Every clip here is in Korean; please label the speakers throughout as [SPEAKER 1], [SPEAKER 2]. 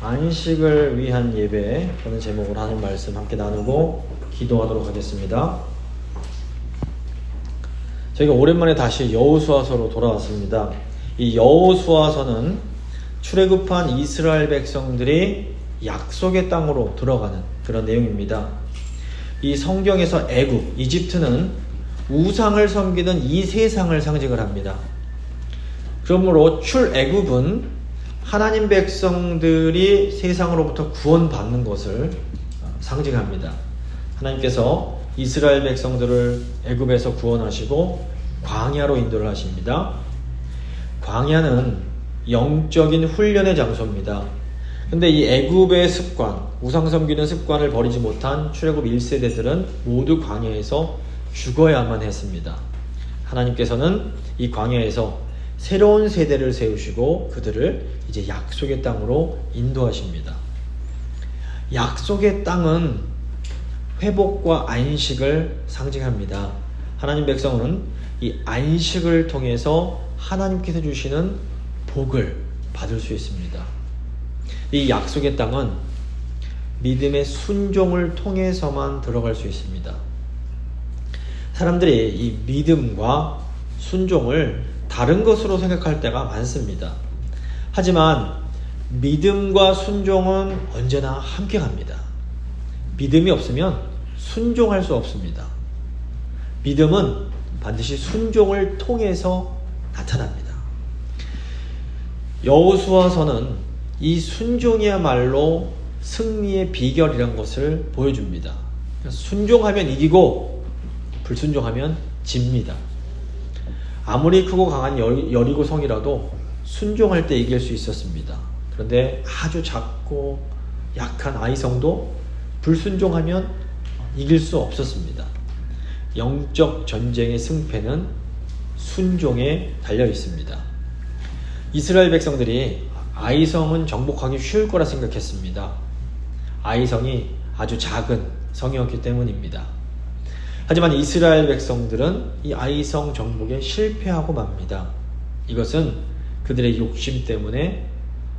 [SPEAKER 1] 안식을 위한 예배 라는 제목으로 하는 말씀 함께 나누고 기도하도록 하겠습니다. 저희가 오랜만에 다시 여호수아서로 돌아왔습니다. 이 여호수아서는 출애굽한 이스라엘 백성들이 약속의 땅으로 들어가는 그런 내용입니다. 이 성경에서 애굽, 이집트는 우상을 섬기는 이 세상을 상징을 합니다. 그러므로 출애굽은 하나님 백성들이 세상으로부터 구원받는 것을 상징합니다. 하나님께서 이스라엘 백성들을 애굽에서 구원하시고 광야로 인도를 하십니다. 광야는 영적인 훈련의 장소입니다. 근데 이 애굽의 습관, 우상 섬기는 습관을 버리지 못한 출애굽 1세대들은 모두 광야에서 죽어야만 했습니다. 하나님께서는 이 광야에서 새로운 세대를 세우시고 그들을 이제 약속의 땅으로 인도하십니다. 약속의 땅은 회복과 안식을 상징합니다. 하나님 백성은 이 안식을 통해서 하나님께서 주시는 복을 받을 수 있습니다. 이 약속의 땅은 믿음의 순종을 통해서만 들어갈 수 있습니다. 사람들이 이 믿음과 순종을 다른 것으로 생각할 때가 많습니다. 하지만 믿음과 순종은 언제나 함께 갑니다. 믿음이 없으면 순종할 수 없습니다. 믿음은 반드시 순종을 통해서 나타납니다. 여호수아서는 이 순종이야말로 승리의 비결이란 것을 보여줍니다. 순종하면 이기고 불순종하면 집니다. 아무리 크고 강한 여리고 성이라도 순종할 때 이길 수 있었습니다. 그런데 아주 작고 약한 아이성도 불순종하면 이길 수 없었습니다. 영적 전쟁의 승패는 순종에 달려 있습니다. 이스라엘 백성들이 아이성은 정복하기 쉬울 거라 생각했습니다. 아이성이 아주 작은 성이었기 때문입니다. 하지만 이스라엘 백성들은 이 아이성 정복에 실패하고 맙니다. 이것은 그들의 욕심 때문에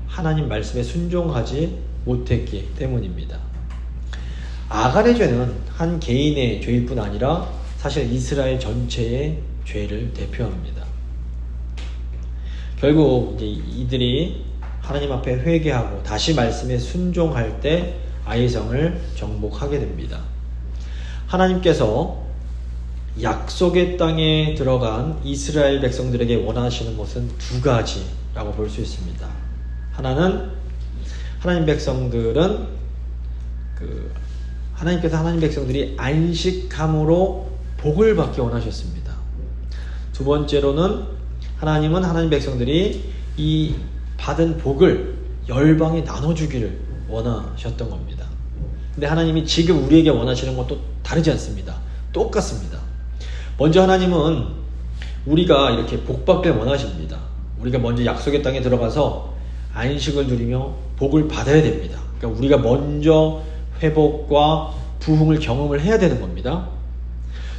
[SPEAKER 1] 하나님 말씀에 순종하지 못했기 때문입니다. 아간의 죄는 한 개인의 죄일 뿐 아니라 사실 이스라엘 전체의 죄를 대표합니다. 결국 이제 이들이 하나님 앞에 회개하고 다시 말씀에 순종할 때 아이성을 정복하게 됩니다. 하나님께서 약속의 땅에 들어간 이스라엘 백성들에게 원하시는 것은 두 가지라고 볼 수 있습니다. 하나는 하나님 백성들은 하나님께서 하나님 백성들이 안식함으로 복을 받기 원하셨습니다. 두 번째로는 하나님은 하나님 백성들이 이 받은 복을 열방에 나눠주기를 원하셨던 겁니다. 근데 하나님이 지금 우리에게 원하시는 것도 다르지 않습니다. 똑같습니다. 먼저 하나님은 우리가 이렇게 복받길 원하십니다. 우리가 먼저 약속의 땅에 들어가서 안식을 누리며 복을 받아야 됩니다. 그러니까 우리가 먼저 회복과 부흥을 경험을 해야 되는 겁니다.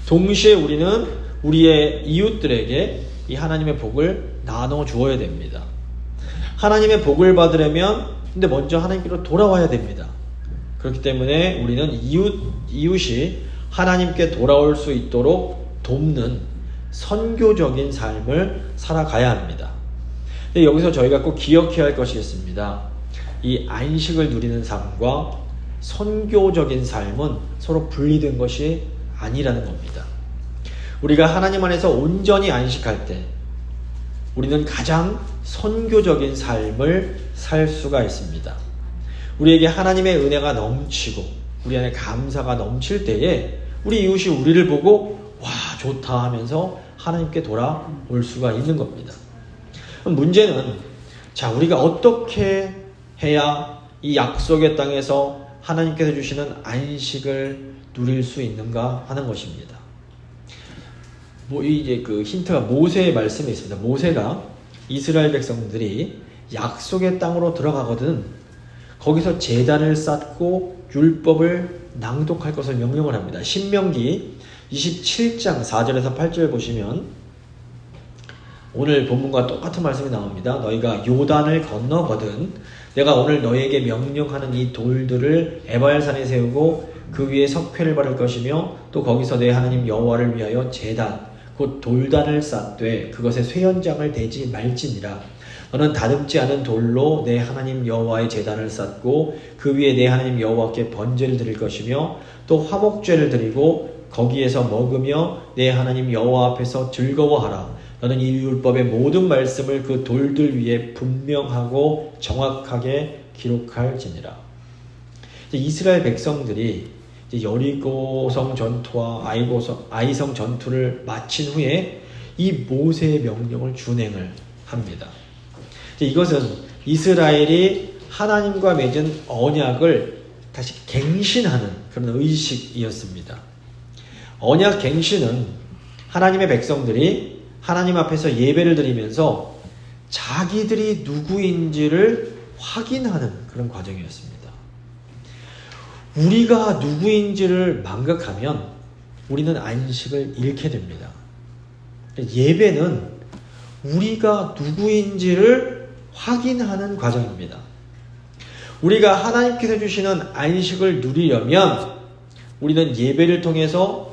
[SPEAKER 1] 동시에 우리는 우리의 이웃들에게 이 하나님의 복을 나눠 주어야 됩니다. 하나님의 복을 받으려면 근데 먼저 하나님께로 돌아와야 됩니다. 그렇기 때문에 우리는 이웃이 하나님께 돌아올 수 있도록 돕는 선교적인 삶을 살아가야 합니다. 근데 여기서 저희가 꼭 기억해야 할 것이 있습니다. 이 안식을 누리는 삶과 선교적인 삶은 서로 분리된 것이 아니라는 겁니다. 우리가 하나님 안에서 온전히 안식할 때 우리는 가장 선교적인 삶을 살 수가 있습니다. 우리에게 하나님의 은혜가 넘치고 우리 안에 감사가 넘칠 때에 우리 이웃이 우리를 보고 와 좋다 하면서 하나님께 돌아올 수가 있는 겁니다. 문제는 우리가 어떻게 해야 이 약속의 땅에서 하나님께서 주시는 안식을 누릴 수 있는가 하는 것입니다. 이제 그 힌트가 모세의 말씀에 있습니다. 모세가 이스라엘 백성들이 약속의 땅으로 들어가거든 거기서 제단을 쌓고 율법을 낭독할 것을 명령을 합니다. 신명기 27장 4절에서 8절 보시면 오늘 본문과 똑같은 말씀이 나옵니다. 너희가 요단을 건너거든 내가 오늘 너희에게 명령하는 이 돌들을 에발산에 세우고 그 위에 석회를 바를 것이며 또 거기서 내 하나님 여호와를 위하여 제단 곧 돌단을 쌓되 그것에 쇠연장을 대지 말지니라. 너는 다듬지 않은 돌로 내 하나님 여호와의 제단을 쌓고 그 위에 내 하나님 여호와께 번제를 드릴 것이며 또 화목제를 드리고 거기에서 먹으며 내 하나님 여호와 앞에서 즐거워하라. 너는 이 율법의 모든 말씀을 그 돌들 위에 분명하고 정확하게 기록할지니라. 이스라엘 백성들이 여리고성 전투와 아이성 전투를 마친 후에 이 모세의 명령을 준행을 합니다. 이것은 이스라엘이 하나님과 맺은 언약을 다시 갱신하는 그런 의식이었습니다. 언약 갱신은 하나님의 백성들이 하나님 앞에서 예배를 드리면서 자기들이 누구인지를 확인하는 그런 과정이었습니다. 우리가 누구인지를 망각하면 우리는 안식을 잃게 됩니다. 예배는 우리가 누구인지를 확인하는 과정입니다. 우리가 하나님께서 주시는 안식을 누리려면 우리는 예배를 통해서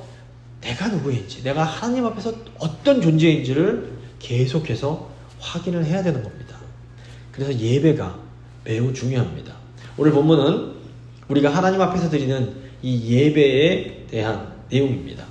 [SPEAKER 1] 내가 누구인지, 내가 하나님 앞에서 어떤 존재인지를 계속해서 확인을 해야 되는 겁니다. 그래서 예배가 매우 중요합니다. 오늘 본문은 우리가 하나님 앞에서 드리는 이 예배에 대한 내용입니다.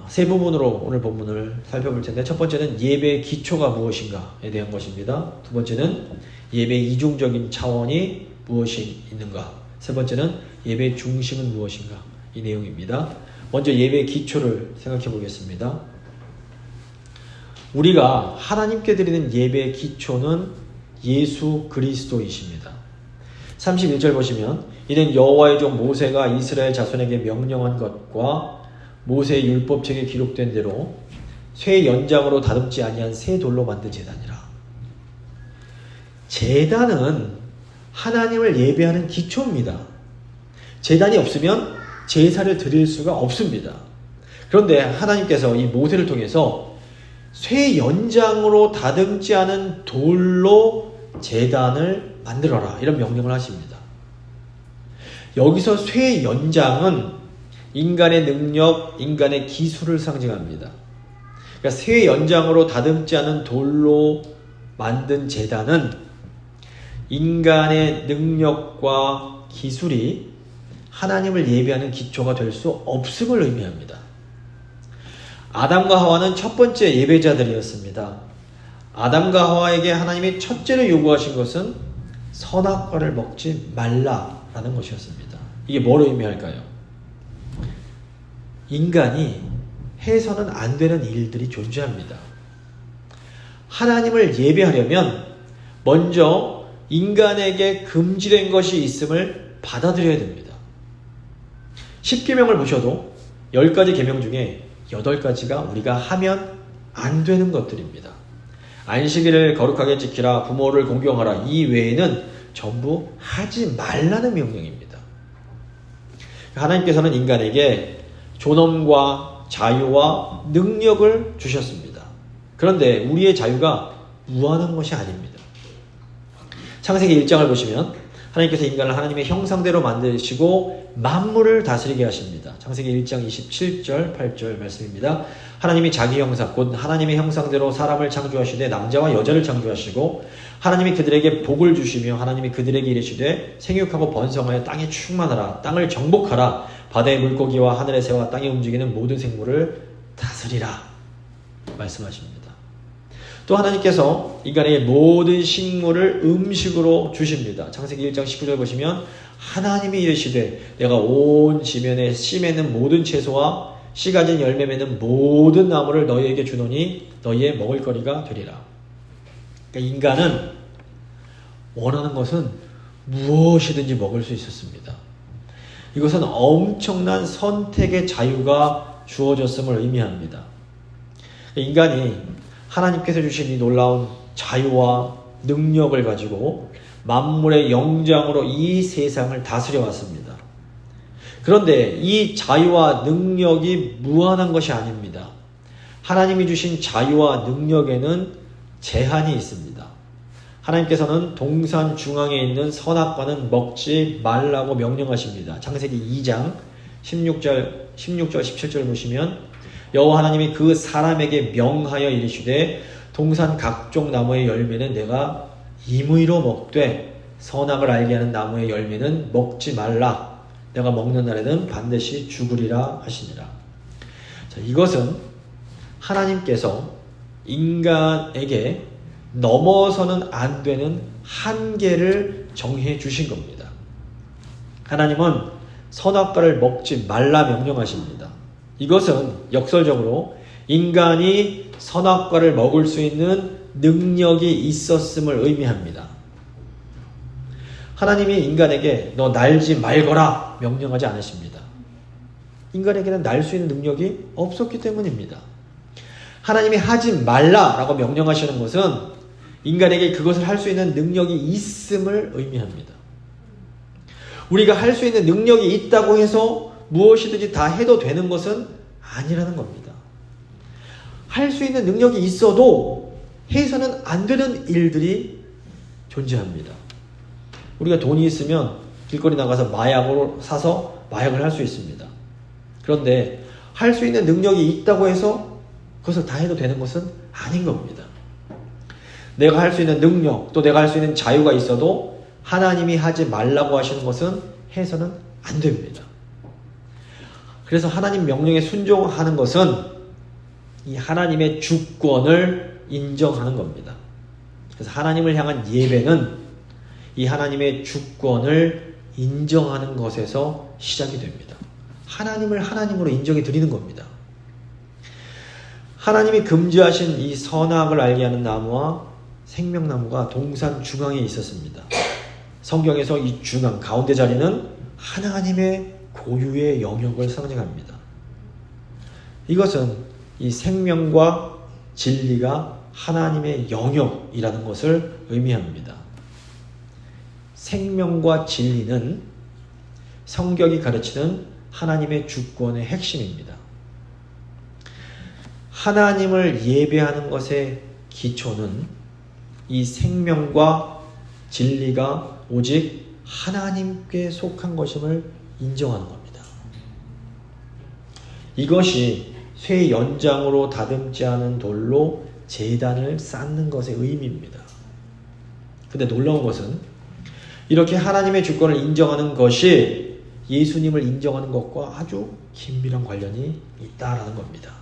[SPEAKER 1] 세 부분으로 오늘 본문을 살펴볼 텐데, 첫 번째는 예배의 기초가 무엇인가에 대한 것입니다. 두 번째는 예배의 이중적인 차원이 무엇이 있는가. 세 번째는 예배의 중심은 무엇인가. 이 내용입니다. 먼저 예배의 기초를 생각해 보겠습니다. 우리가 하나님께 드리는 예배의 기초는 예수 그리스도이십니다. 31절 보시면 이는 여호와의 종 모세가 이스라엘 자손에게 명령한 것과 모세의 율법책에 기록된 대로 쇠 연장으로 다듬지 아니한 새 돌로 만든 제단이라. 제단은 하나님을 예배하는 기초입니다. 제단이 없으면 제사를 드릴 수가 없습니다. 그런데 하나님께서 이 모세를 통해서 쇠 연장으로 다듬지 않은 돌로 제단을 만들어라, 이런 명령을 하십니다. 여기서 쇠 연장은 인간의 능력, 인간의 기술을 상징합니다. 그러니까 쇠 연장으로 다듬지 않은 돌로 만든 제단은 인간의 능력과 기술이 하나님을 예배하는 기초가 될 수 없음을 의미합니다. 아담과 하와는 첫 번째 예배자들이었습니다. 아담과 하와에게 하나님이 첫째로 요구하신 것은 선악과를 먹지 말라라는 것이었습니다. 이게 뭘 의미할까요? 인간이 해서는 안 되는 일들이 존재합니다. 하나님을 예배하려면 먼저 인간에게 금지된 것이 있음을 받아들여야 됩니다. 10계명을 보셔도 10가지 계명 중에 8가지가 우리가 하면 안 되는 것들입니다. 안식일을 거룩하게 지키라, 부모를 공경하라, 이 외에는 전부 하지 말라는 명령입니다. 하나님께서는 인간에게 존엄과 자유와 능력을 주셨습니다. 그런데 우리의 자유가 무한한 것이 아닙니다. 창세기 1장을 보시면 하나님께서 인간을 하나님의 형상대로 만드시고 만물을 다스리게 하십니다. 창세기 1장 27절 8절 말씀입니다. 하나님이 자기 형상 곧 하나님의 형상대로 사람을 창조하시되 남자와 여자를 창조하시고 하나님이 그들에게 복을 주시며 하나님이 그들에게 이르시되 생육하고 번성하여 땅에 충만하라, 땅을 정복하라, 바다의 물고기와 하늘의 새와 땅에 움직이는 모든 생물을 다스리라 말씀하십니다. 또 하나님께서 인간에게 모든 식물을 음식으로 주십니다. 창세기 1장 19절 보시면 하나님이 이르시되 내가 온 지면에 씨 맺는 모든 채소와 씨 가진 열매 맺는 모든 나무를 너희에게 주노니 너희의 먹을 거리가 되리라. 그러니까 인간은 원하는 것은 무엇이든지 먹을 수 있었습니다. 이것은 엄청난 선택의 자유가 주어졌음을 의미합니다. 인간이 하나님께서 주신 이 놀라운 자유와 능력을 가지고 만물의 영장으로 이 세상을 다스려 왔습니다. 그런데 이 자유와 능력이 무한한 것이 아닙니다. 하나님이 주신 자유와 능력에는 제한이 있습니다. 하나님께서는 동산 중앙에 있는 선악과는 먹지 말라고 명령하십니다. 창세기 2장 16절 17절 보시면 여호와 하나님이 그 사람에게 명하여 이르시되 동산 각종 나무의 열매는 내가 임의로 먹되 선악을 알게 하는 나무의 열매는 먹지 말라. 내가 먹는 날에는 반드시 죽으리라 하시니라. 자, 이것은 하나님께서 인간에게 넘어서는 안 되는 한계를 정해 주신 겁니다. 하나님은 선악과를 먹지 말라 명령하십니다. 이것은 역설적으로 인간이 선악과를 먹을 수 있는 능력이 있었음을 의미합니다. 하나님이 인간에게 너 날지 말거라 명령하지 않으십니다. 인간에게는 날 수 있는 능력이 없었기 때문입니다. 하나님이 하지 말라라고 명령하시는 것은 인간에게 그것을 할 수 있는 능력이 있음을 의미합니다. 우리가 할 수 있는 능력이 있다고 해서 무엇이든지 다 해도 되는 것은 아니라는 겁니다. 할 수 있는 능력이 있어도 해서는 안 되는 일들이 존재합니다. 우리가 돈이 있으면 길거리 나가서 마약을 사서 마약을 할 수 있습니다. 그런데 할 수 있는 능력이 있다고 해서 그것을 다 해도 되는 것은 아닌 겁니다. 내가 할 수 있는 능력, 또 내가 할 수 있는 자유가 있어도 하나님이 하지 말라고 하시는 것은 해서는 안 됩니다. 그래서 하나님 명령에 순종하는 것은 이 하나님의 주권을 인정하는 겁니다. 그래서 하나님을 향한 예배는 이 하나님의 주권을 인정하는 것에서 시작이 됩니다. 하나님을 하나님으로 인정해 드리는 겁니다. 하나님이 금지하신 이 선악을 알게 하는 나무와 생명나무가 동산 중앙에 있었습니다. 성경에서 이 중앙 가운데 자리는 하나님의 고유의 영역을 상징합니다. 이것은 이 생명과 진리가 하나님의 영역이라는 것을 의미합니다. 생명과 진리는 성경이 가르치는 하나님의 주권의 핵심입니다. 하나님을 예배하는 것의 기초는 이 생명과 진리가 오직 하나님께 속한 것임을 인정하는 겁니다. 이것이 쇠 연장으로 다듬지 않은 돌로 제단을 쌓는 것의 의미입니다. 근데 놀라운 것은 이렇게 하나님의 주권을 인정하는 것이 예수님을 인정하는 것과 아주 긴밀한 관련이 있다라는 겁니다.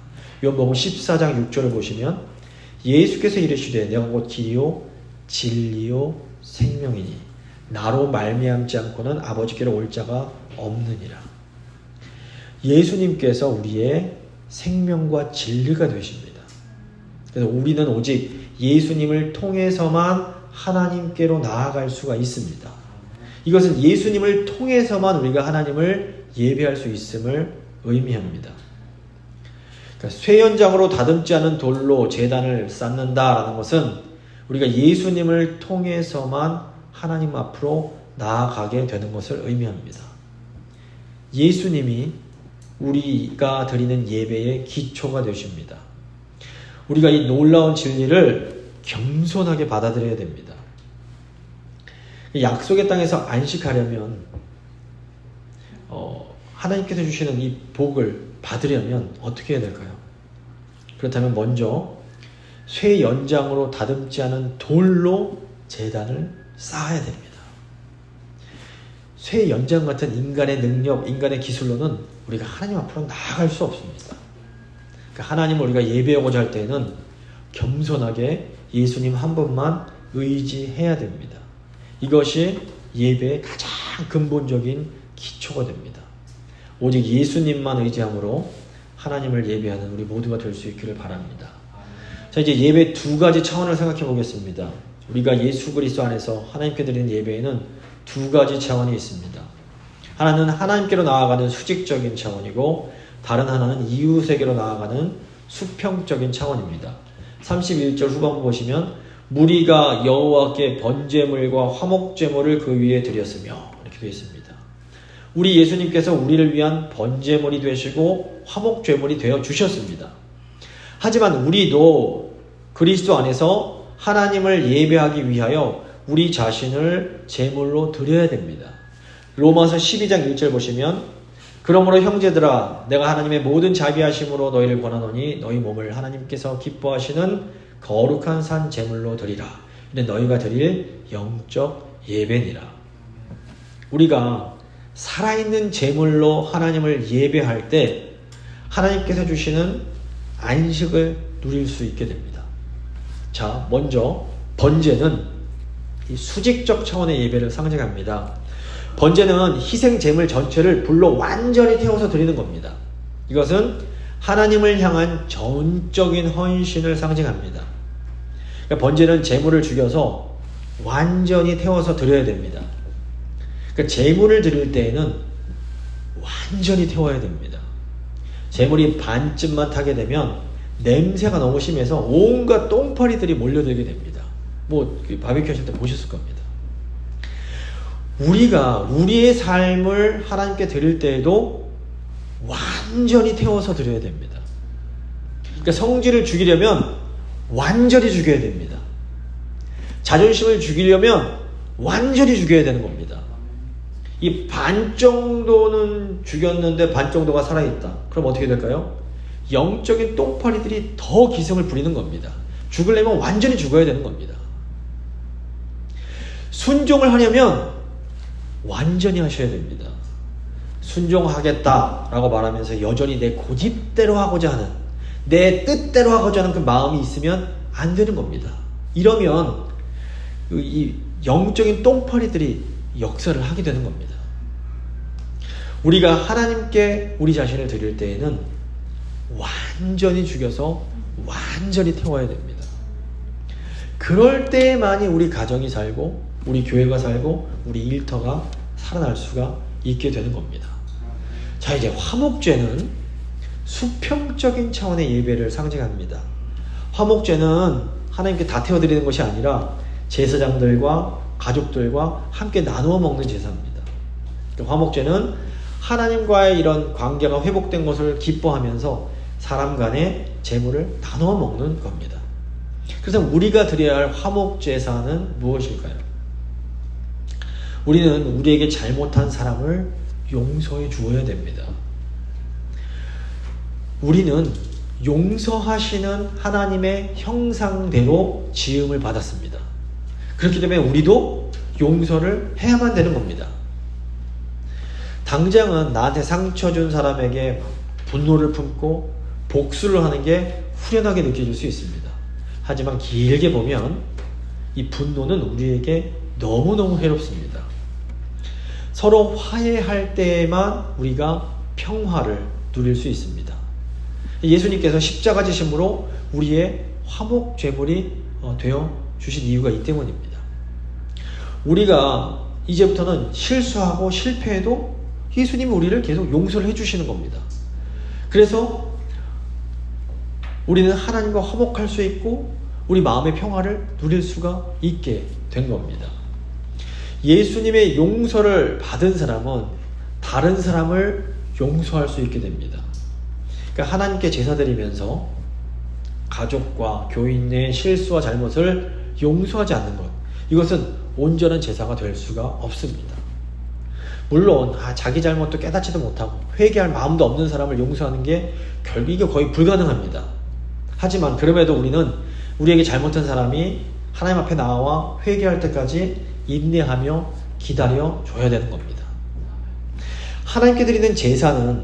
[SPEAKER 1] 요한복음 14장 6절을 보시면 예수께서 이르시되 내가 곧 길이요 진리요 생명이니 나로 말미암지 않고는 아버지께로 올 자가 없느니라. 예수님께서 우리의 생명과 진리가 되십니다. 그래서 우리는 오직 예수님을 통해서만 하나님께로 나아갈 수가 있습니다. 이것은 예수님을 통해서만 우리가 하나님을 예배할 수 있음을 의미합니다. 그러니까 쇠연장으로 다듬지 않은 돌로 제단을 쌓는다라는 것은 우리가 예수님을 통해서만 하나님 앞으로 나아가게 되는 것을 의미합니다. 예수님이 우리가 드리는 예배의 기초가 되십니다. 우리가 이 놀라운 진리를 겸손하게 받아들여야 됩니다. 약속의 땅에서 안식하려면 하나님께서 주시는 이 복을 받으려면 어떻게 해야 될까요? 그렇다면 먼저 쇠 연장으로 다듬지 않은 돌로 제단을 쌓아야 됩니다. 쇠 연장 같은 인간의 능력, 인간의 기술로는 우리가 하나님 앞으로 나아갈 수 없습니다. 그러니까 하나님을 우리가 예배하고자 할 때에는 겸손하게 예수님 한 분만 의지해야 됩니다. 이것이 예배의 가장 근본적인 기초가 됩니다. 오직 예수님만 의지함으로 하나님을 예배하는 우리 모두가 될 수 있기를 바랍니다. 자, 이제 예배 두 가지 차원을 생각해 보겠습니다. 우리가 예수 그리스도 안에서 하나님께 드리는 예배에는 두 가지 차원이 있습니다. 하나는 하나님께로 나아가는 수직적인 차원이고 다른 하나는 이웃에게로 나아가는 수평적인 차원입니다. 31절 후반부 보시면 무리가 여호와께 번제물과 화목제물을 그 위에 드렸으며 이렇게 되어 있습니다. 우리 예수님께서 우리를 위한 번제물이 되시고 화목제물이 되어 주셨습니다. 하지만 우리도 그리스도 안에서 하나님을 예배하기 위하여 우리 자신을 제물로 드려야 됩니다. 로마서 12장 1절 보시면 그러므로 형제들아 내가 하나님의 모든 자비하심으로 너희를 권하노니 너희 몸을 하나님께서 기뻐하시는 거룩한 산 제물로 드리라. 이는 너희가 드릴 영적 예배니라. 우리가 살아있는 제물로 하나님을 예배할 때 하나님께서 주시는 안식을 누릴 수 있게 됩니다. 자, 먼저 번제는 이 수직적 차원의 예배를 상징합니다. 번제는 희생 제물 전체를 불로 완전히 태워서 드리는 겁니다. 이것은 하나님을 향한 전적인 헌신을 상징합니다. 그러니까 번제는 제물을 죽여서 완전히 태워서 드려야 됩니다. 그러니까 제물을 드릴 때에는 완전히 태워야 됩니다. 제물이 반쯤만 타게 되면 냄새가 너무 심해서 온갖 똥파리들이 몰려들게 됩니다. 바비큐 하실 때 보셨을 겁니다. 우리가 우리의 삶을 하나님께 드릴 때에도 완전히 태워서 드려야 됩니다. 그러니까 성질을 죽이려면 완전히 죽여야 됩니다. 자존심을 죽이려면 완전히 죽여야 되는 겁니다. 이 반 정도는 죽였는데 반 정도가 살아있다. 그럼 어떻게 될까요? 영적인 똥파리들이 더 기승을 부리는 겁니다. 죽으려면 완전히 죽어야 되는 겁니다. 순종을 하려면 완전히 하셔야 됩니다. 순종하겠다라고 말하면서 여전히 내 고집대로 하고자 하는, 내 뜻대로 하고자 하는 그 마음이 있으면 안 되는 겁니다. 이러면 이 영적인 똥파리들이 역사를 하게 되는 겁니다. 우리가 하나님께 우리 자신을 드릴 때에는 완전히 죽여서 완전히 태워야 됩니다. 그럴 때만이 우리 가정이 살고 우리 교회가 살고 우리 일터가 살아날 수가 있게 되는 겁니다. 자, 이제 화목제는 수평적인 차원의 예배를 상징합니다. 화목제는 하나님께 다 태워드리는 것이 아니라 제사장들과 가족들과 함께 나누어 먹는 제사입니다. 화목제는 하나님과의 이런 관계가 회복된 것을 기뻐하면서 사람 간의 재물을 나누어 먹는 겁니다. 그래서 우리가 드려야 할 화목제사는 무엇일까요? 우리는 우리에게 잘못한 사람을 용서해 주어야 됩니다. 우리는 용서하시는 하나님의 형상대로 지음을 받았습니다. 그렇기 때문에 우리도 용서를 해야만 되는 겁니다. 당장은 나한테 상처 준 사람에게 분노를 품고 복수를 하는 게 후련하게 느껴질 수 있습니다. 하지만 길게 보면 이 분노는 우리에게 너무너무 해롭습니다. 서로 화해할 때에만 우리가 평화를 누릴 수 있습니다. 예수님께서 십자가 지심으로 우리의 화목 제물이 되어 주신 이유가 이 때문입니다. 우리가 이제부터는 실수하고 실패해도 예수님이 우리를 계속 용서를 해주시는 겁니다. 그래서 우리는 하나님과 화목할 수 있고 우리 마음의 평화를 누릴 수가 있게 된 겁니다. 예수님의 용서를 받은 사람은 다른 사람을 용서할 수 있게 됩니다. 그러니까 하나님께 제사드리면서 가족과 교인의 실수와 잘못을 용서하지 않는 것, 이것은 온전한 제사가 될 수가 없습니다. 물론 자기 잘못도 깨닫지도 못하고 회개할 마음도 없는 사람을 용서하는 게 결국 이게 거의 불가능합니다. 하지만 그럼에도 우리는 우리에게 잘못한 사람이 하나님 앞에 나와 회개할 때까지 인내하며 기다려 줘야 되는 겁니다. 하나님께 드리는 제사는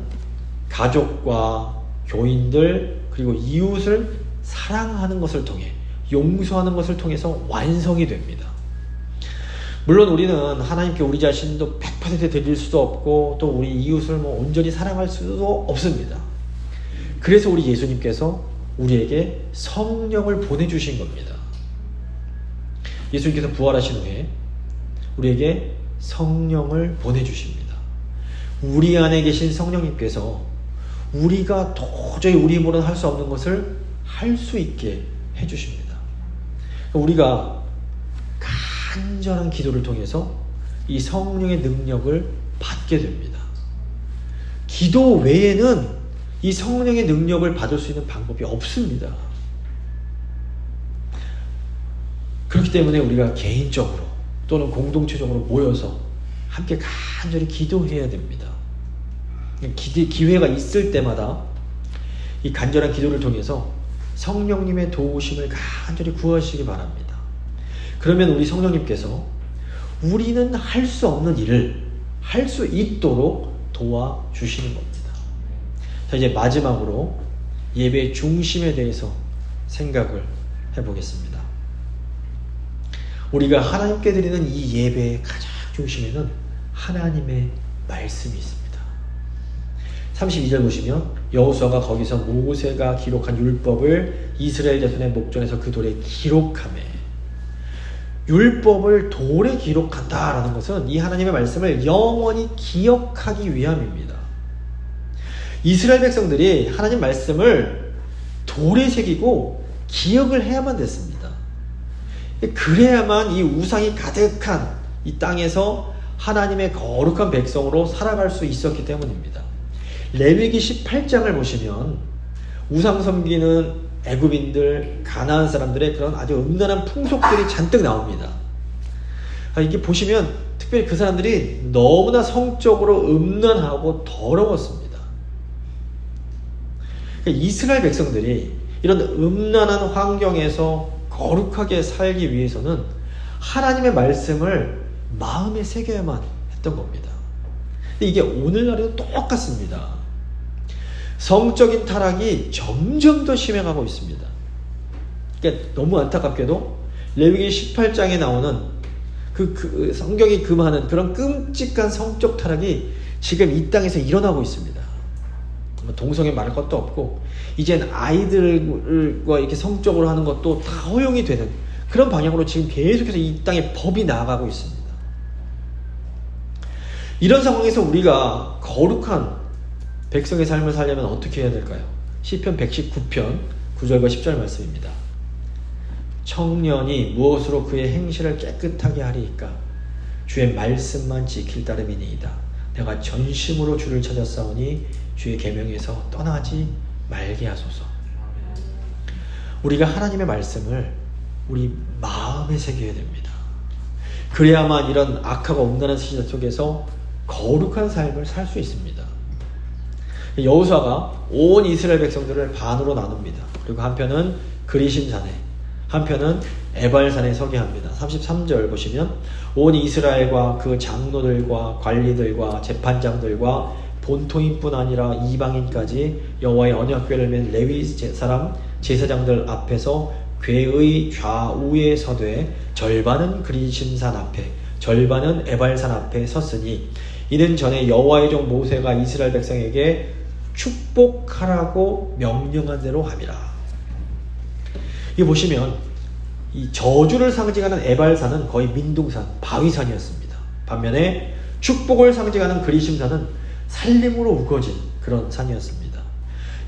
[SPEAKER 1] 가족과 교인들 그리고 이웃을 사랑하는 것을 통해 용서하는 것을 통해서 완성이 됩니다. 물론 우리는 하나님께 우리 자신도 100% 드릴 수도 없고 또 우리 이웃을 온전히 사랑할 수도 없습니다. 그래서 우리 예수님께서 우리에게 성령을 보내주신 겁니다. 예수님께서 부활하신 후에 우리에게 성령을 보내주십니다. 우리 안에 계신 성령님께서 우리가 도저히 우리 힘으로는 할 수 없는 것을 할 수 있게 해주십니다. 우리가 간절한 기도를 통해서 이 성령의 능력을 받게 됩니다. 기도 외에는 이 성령의 능력을 받을 수 있는 방법이 없습니다. 그렇기 때문에 우리가 개인적으로 또는 공동체적으로 모여서 함께 간절히 기도해야 됩니다. 기회가 있을 때마다 이 간절한 기도를 통해서 성령님의 도우심을 간절히 구하시기 바랍니다. 그러면 우리 성령님께서 우리는 할 수 없는 일을 할 수 있도록 도와주시는 겁니다. 자, 이제 마지막으로 예배의 중심에 대해서 생각을 해보겠습니다. 우리가 하나님께 드리는 이 예배의 가장 중심에는 하나님의 말씀이 있습니다. 32절 보시면 여호수아가 거기서 모세가 기록한 율법을 이스라엘 자손의 목전에서 그 돌에 기록하매, 율법을 돌에 기록한다라는 것은 이 하나님의 말씀을 영원히 기억하기 위함입니다. 이스라엘 백성들이 하나님 말씀을 돌에 새기고 기억을 해야만 됐습니다. 그래야만 이 우상이 가득한 이 땅에서 하나님의 거룩한 백성으로 살아갈 수 있었기 때문입니다. 레위기 18장을 보시면 우상 섬기는 애굽인들, 가나안 사람들의 그런 아주 음란한 풍속들이 잔뜩 나옵니다. 이게 보시면 특별히 그 사람들이 너무나 성적으로 음란하고 더러웠습니다. 이스라엘 백성들이 이런 음란한 환경에서 거룩하게 살기 위해서는 하나님의 말씀을 마음에 새겨야만 했던 겁니다. 근데 이게 오늘날에도 똑같습니다. 성적인 타락이 점점 더 심해가고 있습니다. 그러니까 너무 안타깝게도 레위기 18장에 나오는 그 성경이 금하는 그런 끔찍한 성적 타락이 지금 이 땅에서 일어나고 있습니다. 동성애 말할 것도 없고 이젠 아이들과 이렇게 성적으로 하는 것도 다 허용이 되는 그런 방향으로 지금 계속해서 이 땅에 법이 나아가고 있습니다. 이런 상황에서 우리가 거룩한 백성의 삶을 살려면 어떻게 해야 될까요? 시편 119편 9절과 10절 말씀입니다. 청년이 무엇으로 그의 행실을 깨끗하게 하리이까? 주의 말씀만 지킬 따름이니이다. 내가 전심으로 주를 찾았사오니 주의 계명에서 떠나지 말게 하소서. 우리가 하나님의 말씀을 우리 마음에 새겨야 됩니다. 그래야만 이런 악하고 음란한 시대 속에서 거룩한 삶을 살 수 있습니다. 여호수아가 온 이스라엘 백성들을 반으로 나눕니다. 그리고 한편은 그리심산에, 한편은 에발산에 서게 합니다. 33절 보시면 온 이스라엘과 그 장로들과 관리들과 재판장들과 본토인뿐 아니라 이방인까지 여호와의 언약궤를 맨 레위 사람 제사장들 앞에서 궤의 좌우에 서되 절반은 그리심산 앞에 절반은 에발산 앞에 섰으니 이는 전에 여호와의 종 모세가 이스라엘 백성에게 축복하라고 명령한 대로 함이라. 이 보시면 이 저주를 상징하는 에발산은 거의 민둥산, 바위산이었습니다. 반면에 축복을 상징하는 그리심산은 살림으로 우거진 그런 산이었습니다.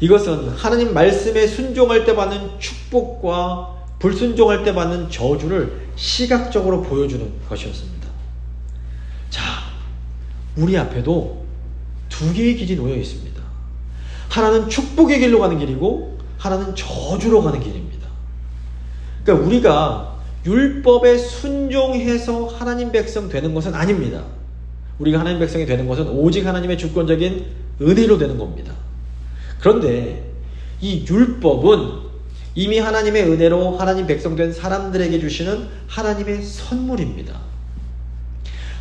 [SPEAKER 1] 이것은 하나님 말씀에 순종할 때 받는 축복과 불순종할 때 받는 저주를 시각적으로 보여주는 것이었습니다. 자, 우리 앞에도 두 개의 길이 놓여 있습니다. 하나는 축복의 길로 가는 길이고 하나는 저주로 가는 길입니다. 그러니까 우리가 율법에 순종해서 하나님 백성 되는 것은 아닙니다. 우리가 하나님 백성이 되는 것은 오직 하나님의 주권적인 은혜로 되는 겁니다. 그런데 이 율법은 이미 하나님의 은혜로 하나님 백성 된 사람들에게 주시는 하나님의 선물입니다.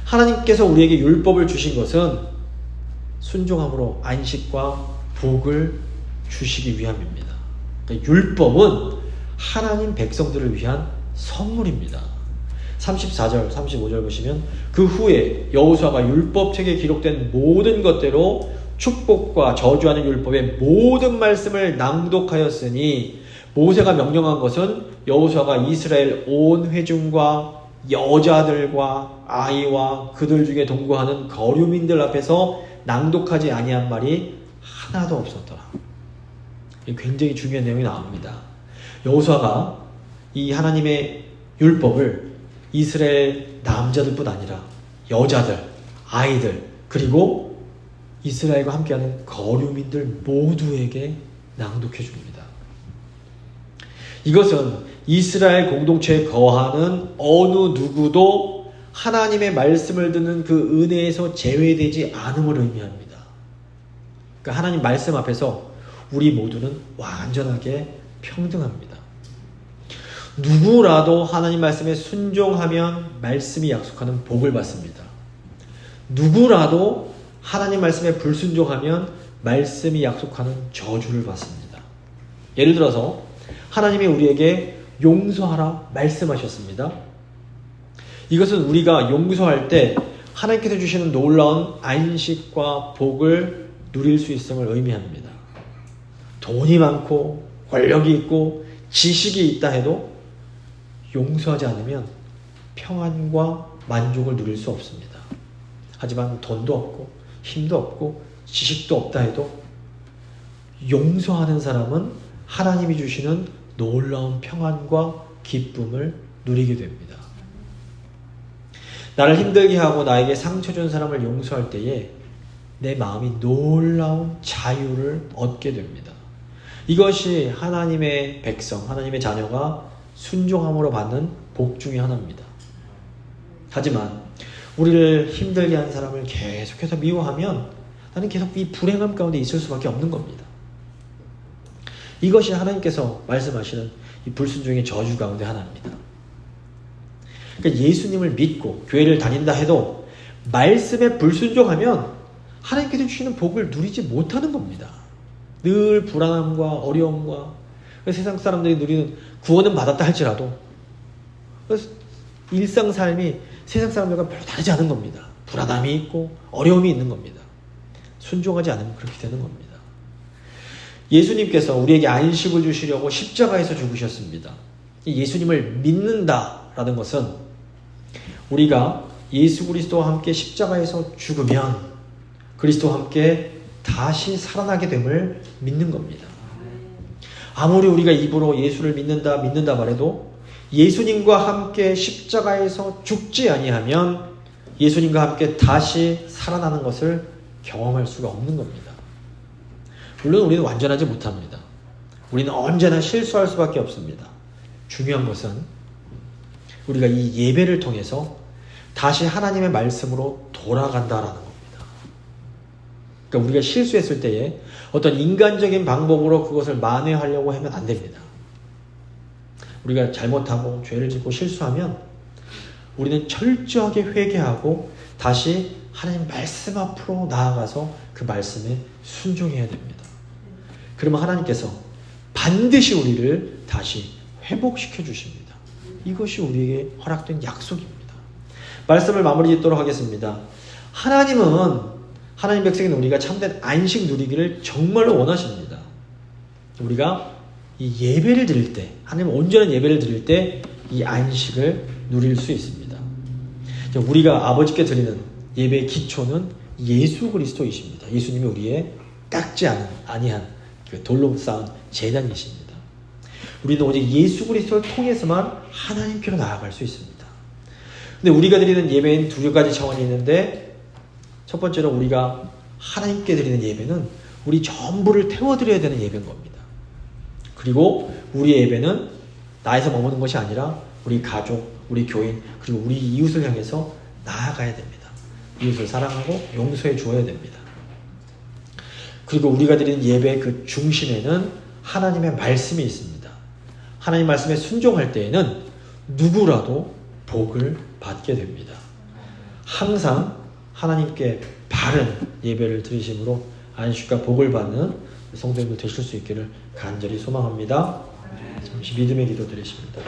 [SPEAKER 1] 하나님께서 우리에게 율법을 주신 것은 순종함으로 안식과 복을 주시기 위함입니다. 그러니까 율법은 하나님 백성들을 위한 선물입니다. 34절, 35절 보시면 그 후에 여호수아가 율법책에 기록된 모든 것대로 축복과 저주하는 율법의 모든 말씀을 낭독하였으니 모세가 명령한 것은 여호수아가 이스라엘 온 회중과 여자들과 아이와 그들 중에 동거하는 거류민들 앞에서 낭독하지 아니한 말이 하나도 없었더라. 굉장히 중요한 내용이 나옵니다. 여호수아가 이 하나님의 율법을 이스라엘 남자들뿐 아니라 여자들, 아이들, 그리고 이스라엘과 함께하는 거류민들 모두에게 낭독해 줍니다. 이것은 이스라엘 공동체에 거하는 어느 누구도 하나님의 말씀을 듣는 그 은혜에서 제외되지 않음을 의미합니다. 그러니까 하나님 말씀 앞에서 우리 모두는 완전하게 평등합니다. 누구라도 하나님 말씀에 순종하면 말씀이 약속하는 복을 받습니다. 누구라도 하나님 말씀에 불순종하면 말씀이 약속하는 저주를 받습니다. 예를 들어서 하나님이 우리에게 용서하라 말씀하셨습니다. 이것은 우리가 용서할 때 하나님께서 주시는 놀라운 안식과 복을 누릴 수 있음을 의미합니다. 돈이 많고 권력이 있고 지식이 있다 해도 용서하지 않으면 평안과 만족을 누릴 수 없습니다. 하지만 돈도 없고 힘도 없고 지식도 없다 해도 용서하는 사람은 하나님이 주시는 놀라운 평안과 기쁨을 누리게 됩니다. 나를 힘들게 하고 나에게 상처 준 사람을 용서할 때에 내 마음이 놀라운 자유를 얻게 됩니다. 이것이 하나님의 백성, 하나님의 자녀가 순종함으로 받는 복 중에 하나입니다. 하지만 우리를 힘들게 한 사람을 계속해서 미워하면 나는 계속 이 불행함 가운데 있을 수밖에 없는 겁니다. 이것이 하나님께서 말씀하시는 이 불순종의 저주 가운데 하나입니다. 그러니까 예수님을 믿고 교회를 다닌다 해도 말씀에 불순종하면 하나님께서 주시는 복을 누리지 못하는 겁니다. 늘 불안함과 어려움과 세상 사람들이 누리는 구원은 받았다 할지라도 일상 삶이 세상 사람들과 별로 다르지 않은 겁니다. 불안함이 있고 어려움이 있는 겁니다. 순종하지 않으면 그렇게 되는 겁니다. 예수님께서 우리에게 안식을 주시려고 십자가에서 죽으셨습니다. 예수님을 믿는다라는 것은 우리가 예수 그리스도와 함께 십자가에서 죽으면 그리스도와 함께 다시 살아나게 됨을 믿는 겁니다. 아무리 우리가 입으로 예수를 믿는다 말해도 예수님과 함께 십자가에서 죽지 아니하면 예수님과 함께 다시 살아나는 것을 경험할 수가 없는 겁니다. 물론 우리는 완전하지 못합니다. 우리는 언제나 실수할 수밖에 없습니다. 중요한 것은 우리가 이 예배를 통해서 다시 하나님의 말씀으로 돌아간다라는 겁니다. 그러니까 우리가 실수했을 때에 어떤 인간적인 방법으로 그것을 만회하려고 하면 안 됩니다. 우리가 잘못하고 죄를 짓고 실수하면 우리는 철저하게 회개하고 다시 하나님 말씀 앞으로 나아가서 그 말씀에 순종해야 됩니다. 그러면 하나님께서 반드시 우리를 다시 회복시켜 주십니다. 이것이 우리에게 허락된 약속입니다. 말씀을 마무리 짓도록 하겠습니다. 하나님 백성인 우리가 참된 안식 누리기를 정말로 원하십니다. 우리가 이 예배를 드릴 때, 하나님 온전한 예배를 드릴 때 이 안식을 누릴 수 있습니다. 우리가 아버지께 드리는 예배의 기초는 예수 그리스도이십니다. 예수님이 우리의 깎지 아니한 그 돌로 쌓은 제단이십니다. 우리는 오직 예수 그리스도를 통해서만 하나님께로 나아갈 수 있습니다. 근데 우리가 드리는 예배엔 두 가지 차원이 있는데 첫 번째로 우리가 하나님께 드리는 예배는 우리 전부를 태워드려야 되는 예배인 겁니다. 그리고 우리의 예배는 나에서 머무는 것이 아니라 우리 가족, 우리 교인, 그리고 우리 이웃을 향해서 나아가야 됩니다. 이웃을 사랑하고 용서해 주어야 됩니다. 그리고 우리가 드리는 예배의 그 중심에는 하나님의 말씀이 있습니다. 하나님 말씀에 순종할 때에는 누구라도 복을 받게 됩니다. 항상 하나님께 바른 예배를 드리심으로 안식과 복을 받는 성도님들 되실 수 있기를 간절히 소망합니다. 잠시 믿음의 기도 드리십니다.